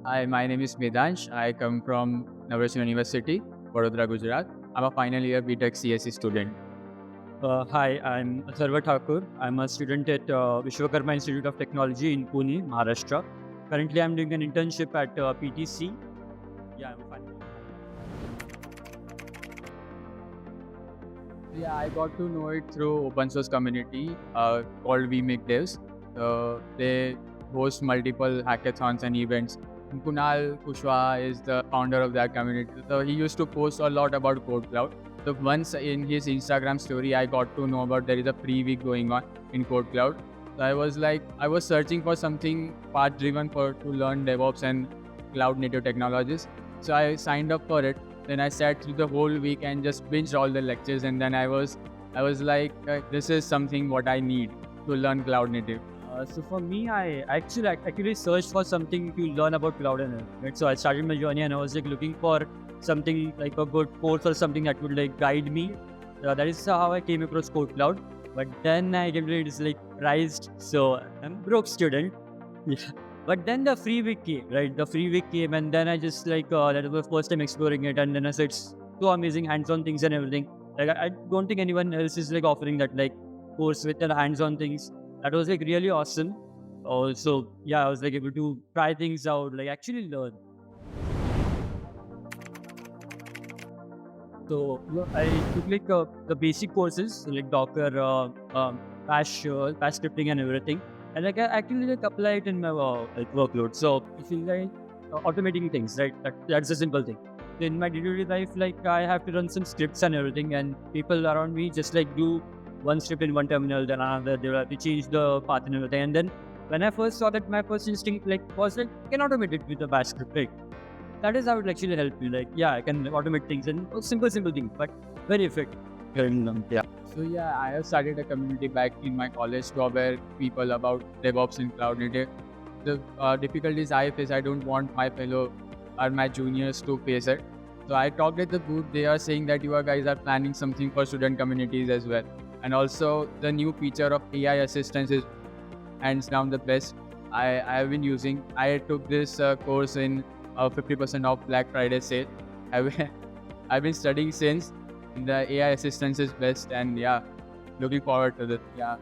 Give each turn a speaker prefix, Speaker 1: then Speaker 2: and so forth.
Speaker 1: Hi, my name is Medansh. I come from Navratna University, Vadodara, Gujarat. I'm a final year BTech CSE student.
Speaker 2: Hi, I'm Sarva Thakur. I'm a student at Vishwakarma Institute of Technology in Pune, Maharashtra. Currently, I'm doing an internship at PTC. Yeah, I'm a final.
Speaker 1: Yeah, I got to know it through open source community called We Make Devs. They host multiple hackathons and events. Kunal Kushwaha is the founder of that community. So he used to post a lot about Code Cloud. So once in his Instagram story, I got to know about there is a free week going on in Code Cloud. So I was searching for something path driven for to learn DevOps and cloud native technologies. So I signed up for it. Then I sat through the whole week and just binged all the lectures. And then I was like, this is something what I need to learn cloud native.
Speaker 2: So for me, I actually searched for something to learn about cloud and all, right? So I started my journey and I was like looking for something like a good course or something that would like guide me. That is how I came across Code Cloud. But then I came to it is like priced, so I'm broke student. Yeah. But then the free week came, right? The free week came, and then I just like that was the first time exploring it, and then I said it's so amazing, hands-on things and everything. Like I don't think anyone else is like offering that like course with the hands-on things. That was like really awesome. Also, yeah, I was like able to try things out, like actually learn. So I took like the basic courses so, like Docker, Bash scripting, and everything, and like I actually like apply it in my like workload. So if you like automating things, right? That's a simple thing. In my day-to-day life, like I have to run some scripts and everything, and people around me just like do one script in one terminal, then another. They will have to change the path and everything. And then when I first saw that, my first instinct like was like, I can automate it with a Bash script, right? That is how it actually help you. Like, yeah, I can automate things and simple things, but very effective. Yeah.
Speaker 1: So yeah, I have started a community back in my college to aware people about DevOps and cloud native. The difficulties I face, I don't want my fellow or my juniors to face it. So I talked at the booth. They are saying that you guys are planning something for student communities as well. And also the new feature of AI assistance is hands down the best I have been using. I took this course in 50% off Black Friday sale. I've, I've been studying since. The AI assistance is best, and yeah, looking forward to this. Yeah.